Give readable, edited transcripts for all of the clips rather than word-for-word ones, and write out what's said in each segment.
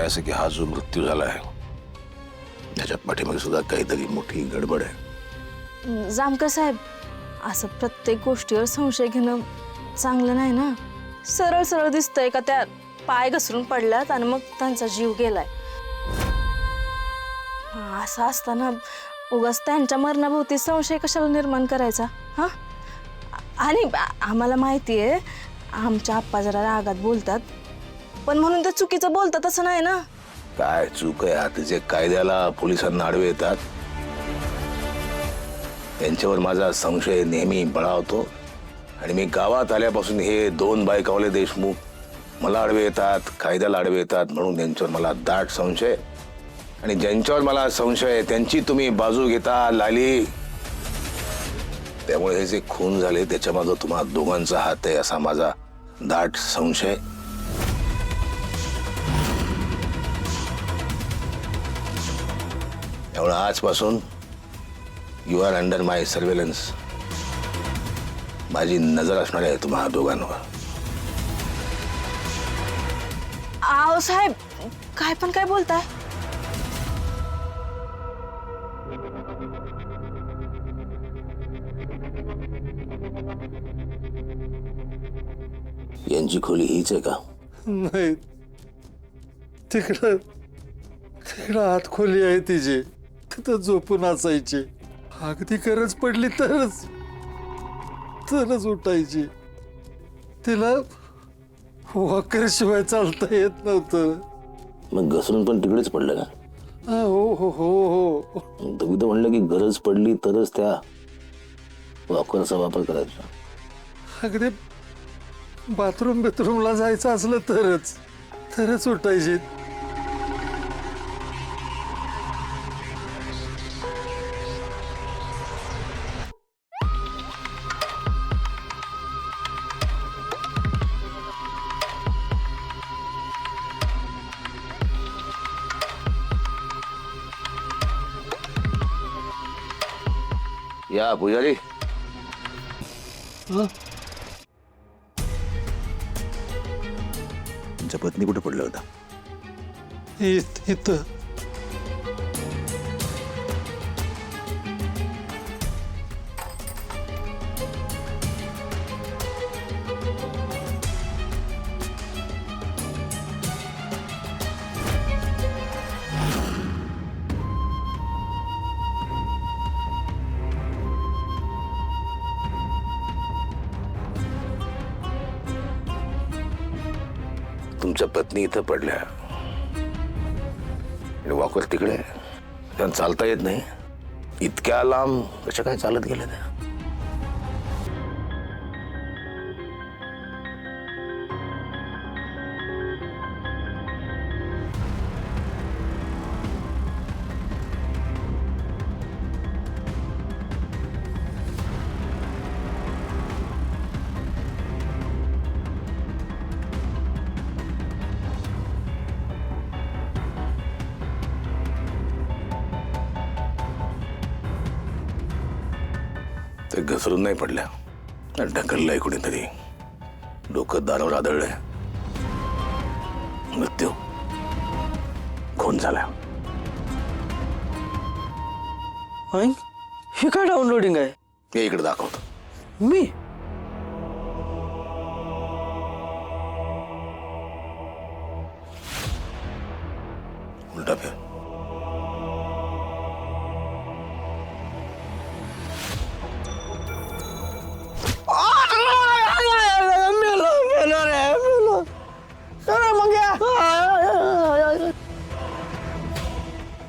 असं की हा जो मृत्यू झाला आहे त्याच्यात पाठीमागे सुद्धा काहीतरी मोठी गडबड आहे. जामकर साहेब, असं प्रत्येक गोष्टीवर संशय घेणं चांगलं नाही ना. सरळ सरळ दिसतंय का त्या पाय घसरून पडल्यात आणि मग त्यांचा जीव गेलाय. असं असताना उगाच त्यांच्या मरणाभोवती संशय कशाला निर्माण करायचा? हा, आणि आम्हाला माहिती आहे आमच्या आप्पा जरा रागात बोलतात, पण म्हणून ते चुकीचं बोलतात असं नाही ना. काय चूक आहे? आता जे कायद्याला पोलिसांना आडवे येतात त्यांच्यावर माझा संशय नेहमी बळावतो. आणि मी गावात आल्यापासून हे 2 बायकावले देशमुख मला आडवे येतात, कायद्याला आडवे येतात, म्हणून त्यांच्यावर मला दाट संशय. आणि ज्यांच्यावर मला संशय आहे त्यांची तुम्ही बाजू घेता लाली. त्यामुळे हे जे खून झाले त्याच्या मागे तुम्हा दोघांचा हात आहे असा माझा दाट संशय. त्यामुळे आजपासून you are under my surveillance. माझी नजर असणार आहे तुम्हा दोघांवर. आओ साहेब, काय पण काय बोलताय? यांची खोली हीच आहे का? नाही, तिकडं आत खोली आहे तिची, तिथं झोपून असायची. अगदी गरज पडली तरच उठायची. तिला वाकरशिवाय चालता येत नव्हतं. मग घसरून पण तिकडेच पडलं का? हो हो हो हो. तुम्ही तर म्हणलं की गरज पडली तरच त्या वॉकरचा वापर करायचा. अगदी बाथरूमला जायचं असलं तरच उठायची. या पुजारी. तुमच्या पत्नी कुठे पडलं होता? इथं. तुमच्या पत्नी इथं पडल्या, वॉकर तिकडे, त्यांना चालता येत नाही. इतक्या लांब कशा काय चालत गेल्या त्या? ते घसरून नाही पडल्या, ढकललंय कुणीतरी. डोकं दारावर आदळलंय. मृत्यू, खून झाला. हे काय डाउनलोडिंग आहे? हे इकडे दाखवतो. मी उलटा फेर.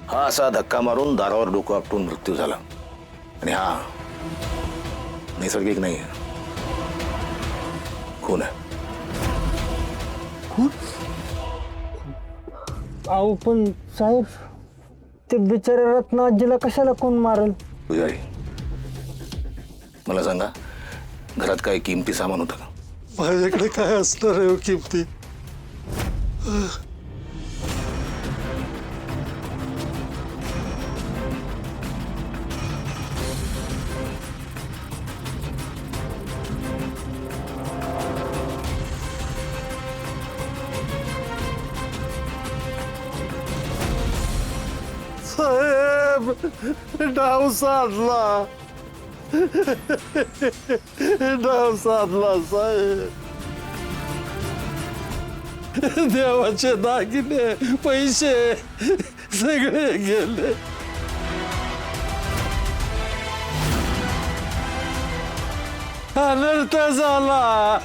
हा असा धक्का मारून दारावर डोकं आपटून मृत्यू झाला. आणि हा नैसर्गिक नाही, खून आहे. अहो पण साहेब, ते बिचाऱ्या रत्नाजीला कशाला कोण मारल? पुजारी, मला सांगा, घरात काही किमती सामान होतं का? माझ्याकडे काय असणार आहे किमती? साहेब डाव साधला डाव साधला साहेब. देवाचे दागिने पैसे सगळे गेले. अनर्थ झाला,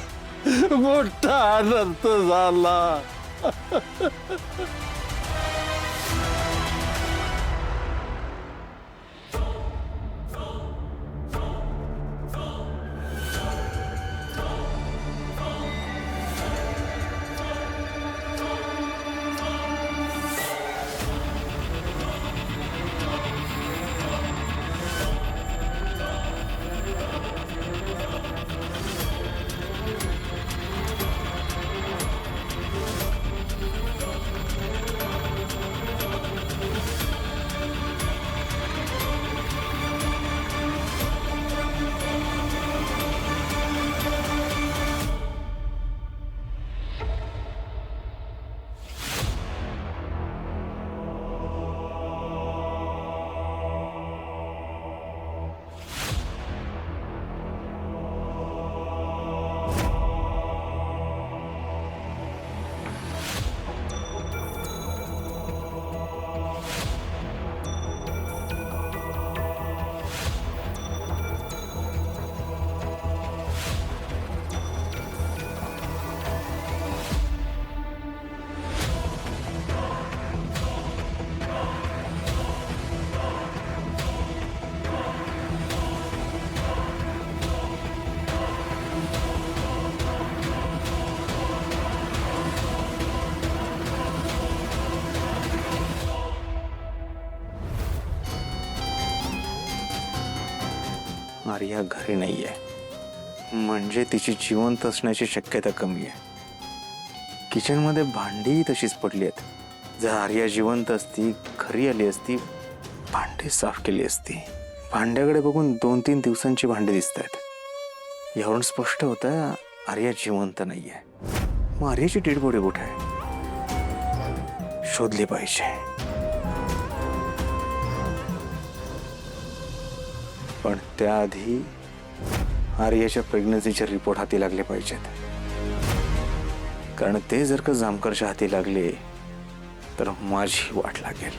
मोठा अनर्थ झाला. आर्या घरी नाहीये, म्हणजे तिची जिवंत असण्याची शक्यता कमी आहे. किचनमध्ये भांडीही तशीच पडली आहेत. जर आर्या जिवंत असती, घरी आली असती, भांडी साफ केली असती. भांड्याकडे बघून 2-3 दिवसांची भांडी दिसत आहेत. यावरून स्पष्ट होतं आर्या जिवंत नाहीये. मग आर्याची डेड बॉडी कुठे आहे? शोधली पाहिजे. पण त्याआधी आर्याच्या प्रेग्नन्सीचे रिपोर्ट हाती लागले पाहिजेत. कारण ते जर का जामकरच्या हाती लागले तर माझी वाट लागेल.